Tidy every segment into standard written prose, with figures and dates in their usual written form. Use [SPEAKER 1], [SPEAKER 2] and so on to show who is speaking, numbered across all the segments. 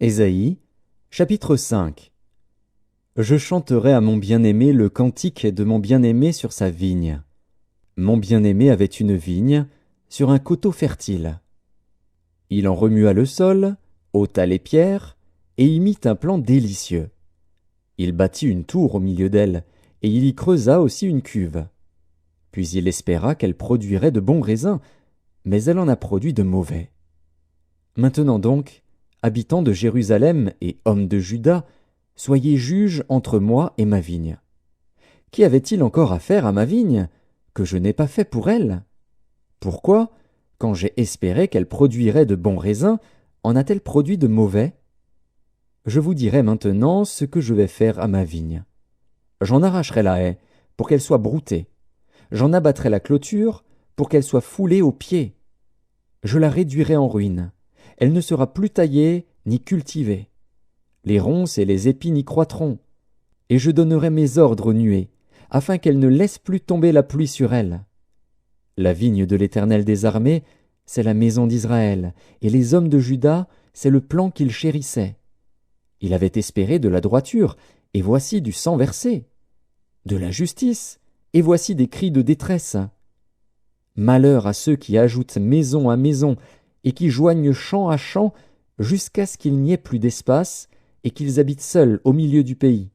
[SPEAKER 1] Ésaïe, chapitre 5. Je chanterai à mon bien-aimé le cantique de mon bien-aimé sur sa vigne. Mon bien-aimé avait une vigne sur un coteau fertile. Il en remua le sol, ôta les pierres, et y mit un plan délicieux. Il bâtit une tour au milieu d'elle, et il y creusa aussi une cuve. Puis il espéra qu'elle produirait de bons raisins, mais elle en a produit de mauvais. Maintenant donc, habitants de Jérusalem et hommes de Juda, soyez juges entre moi et ma vigne. Qu'y avait-il encore à faire à ma vigne, que je n'ai pas fait pour elle? Pourquoi, quand j'ai espéré qu'elle produirait de bons raisins, en a-t-elle produit de mauvais? Je vous dirai maintenant ce que je vais faire à ma vigne. J'en arracherai la haie, pour qu'elle soit broutée. J'en abattrai la clôture, pour qu'elle soit foulée aux pieds. Je la réduirai en ruine. Elle ne sera plus taillée ni cultivée. Les ronces et les épis n'y croîtront. Et je donnerai mes ordres aux nuées, afin qu'elles ne laissent plus tomber la pluie sur elle. La vigne de l'Éternel des armées, c'est la maison d'Israël, et les hommes de Juda, c'est le plan qu'il chérissait. Il avait espéré de la droiture, et voici du sang versé. De la justice, et voici des cris de détresse. Malheur à ceux qui ajoutent maison à maison, et qui joignent champ à champ, jusqu'à ce qu'il n'y ait plus d'espace, et qu'ils habitent seuls au milieu du pays.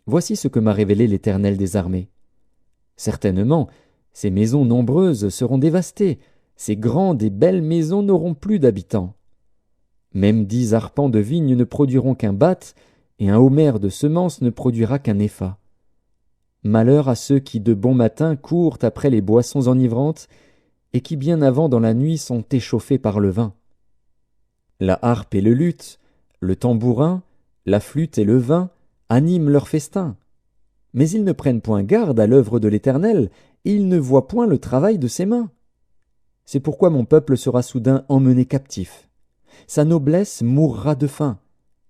[SPEAKER 1] Voici ce que m'a révélé l'Éternel des armées. Certainement, ces maisons nombreuses seront dévastées, ces grandes et belles maisons n'auront plus d'habitants. Même 10 arpents de vigne ne produiront qu'un bath, et un homère de semences ne produira qu'un épha. Malheur à ceux qui de bon matin courent après les boissons enivrantes, et qui bien avant dans la nuit sont échauffés par le vin. La harpe et le luth, le tambourin, la flûte et le vin animent leur festin. Mais ils ne prennent point garde à l'œuvre de l'Éternel, et ils ne voient point le travail de ses mains. C'est pourquoi mon peuple sera soudain emmené captif. Sa noblesse mourra de faim,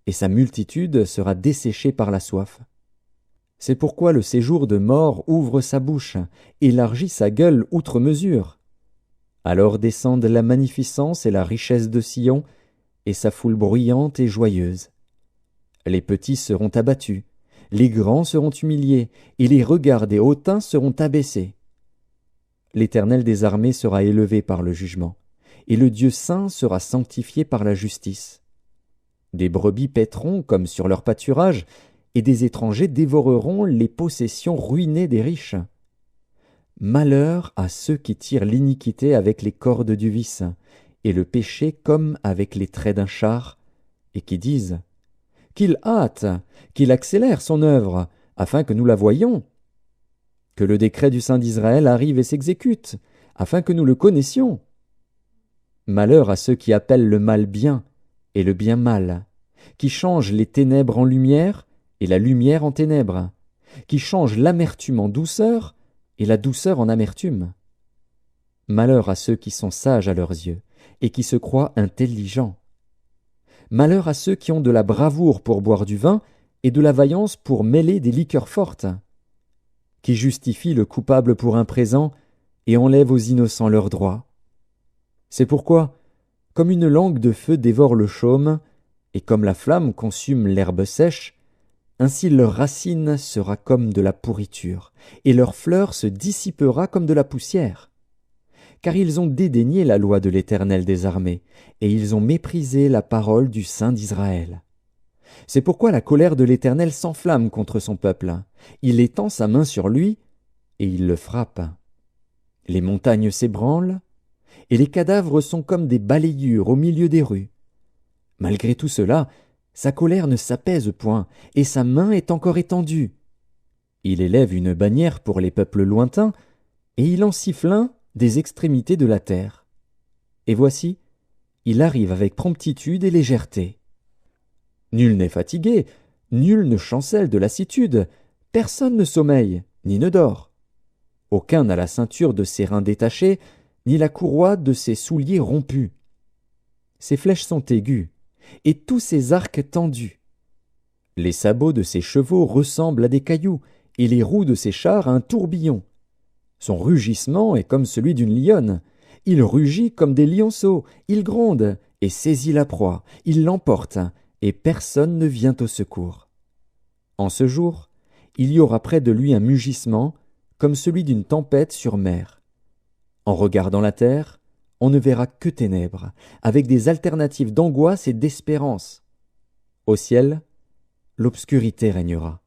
[SPEAKER 1] et sa multitude sera desséchée par la soif. C'est pourquoi le séjour de mort ouvre sa bouche, élargit sa gueule outre mesure. Alors descendent la magnificence et la richesse de Sion, et sa foule bruyante et joyeuse. Les petits seront abattus, les grands seront humiliés, et les regards des hautains seront abaissés. L'Éternel des armées sera élevé par le jugement, et le Dieu saint sera sanctifié par la justice. Des brebis paîtront comme sur leur pâturage, et des étrangers dévoreront les possessions ruinées des riches. Malheur à ceux qui tirent l'iniquité avec les cordes du vice, et le péché comme avec les traits d'un char, et qui disent « Qu'il hâte, qu'il accélère son œuvre, afin que nous la voyions. Que le décret du Saint d'Israël arrive et s'exécute, afin que nous le connaissions. Malheur à ceux qui appellent le mal bien, et le bien mal, qui changent les ténèbres en lumière, et la lumière en ténèbres, qui changent l'amertume en douceur, et la douceur en amertume. Malheur à ceux qui sont sages à leurs yeux, et qui se croient intelligents. Malheur à ceux qui ont de la bravoure pour boire du vin, et de la vaillance pour mêler des liqueurs fortes, qui justifient le coupable pour un présent, et enlèvent aux innocents leurs droits. C'est pourquoi, comme une langue de feu dévore le chaume, et comme la flamme consume l'herbe sèche, ainsi leur racine sera comme de la pourriture, et leur fleur se dissipera comme de la poussière. Car ils ont dédaigné la loi de l'Éternel des armées, et ils ont méprisé la parole du Saint d'Israël. C'est pourquoi la colère de l'Éternel s'enflamme contre son peuple. Il étend sa main sur lui, et il le frappe. Les montagnes s'ébranlent, et les cadavres sont comme des balayures au milieu des rues. Malgré tout cela, sa colère ne s'apaise point, et sa main est encore étendue. Il élève une bannière pour les peuples lointains, et il en siffle un des extrémités de la terre. Et voici, il arrive avec promptitude et légèreté. Nul n'est fatigué, nul ne chancelle de lassitude, personne ne sommeille, ni ne dort. Aucun n'a la ceinture de ses reins détachée, ni la courroie de ses souliers rompus. Ses flèches sont aiguës, et tous ses arcs tendus. Les sabots de ses chevaux ressemblent à des cailloux, et les roues de ses chars à un tourbillon. Son rugissement est comme celui d'une lionne. Il rugit comme des lionceaux, il gronde, et saisit la proie, il l'emporte, et personne ne vient au secours. En ce jour, il y aura près de lui un mugissement, comme celui d'une tempête sur mer. En regardant la terre, on ne verra que ténèbres, avec des alternatives d'angoisse et d'espérance. Au ciel, l'obscurité régnera.